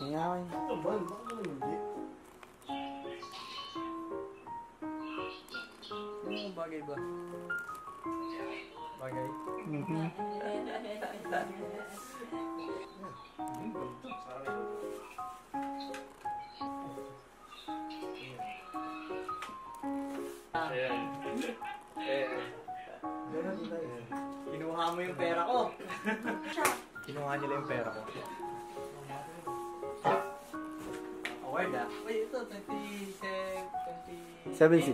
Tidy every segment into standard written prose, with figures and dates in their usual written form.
Nangyayawin. Ano ba? Bakit mo hindi? Ano bagay ba? Bagay? Kinuha mo yung pera ko. Kinuha nila yung pera ko. Award ah. Wait, ito, 7-6. 28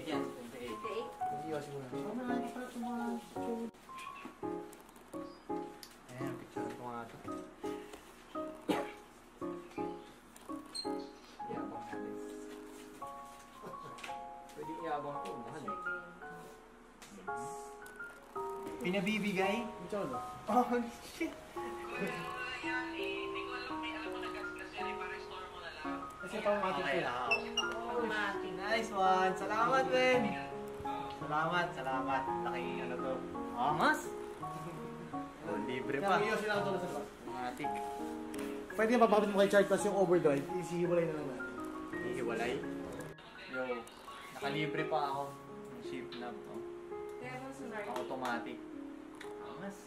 yan. 28. Hindi kasi muna. Ayan, picture ko nga ito. Iabang natin. Pwede iabang ito. Mahal eh. Pinabibigay? Ito ano? Oh, shit. Kasi pang-matic Okay, sila. Nice one. Salamat, Ben. Salamat. Laki ano to. Angas. Oh, libre pa. Kaya sila ito nasa bus. Matik. Pwede nga papakapit mo kay Chart Plus yung overdrive. Isihiwalay na lang natin. Hihiwalay. Yo, nakalibre pa ako. Yung shift knob. Oh. Automatic. Angas.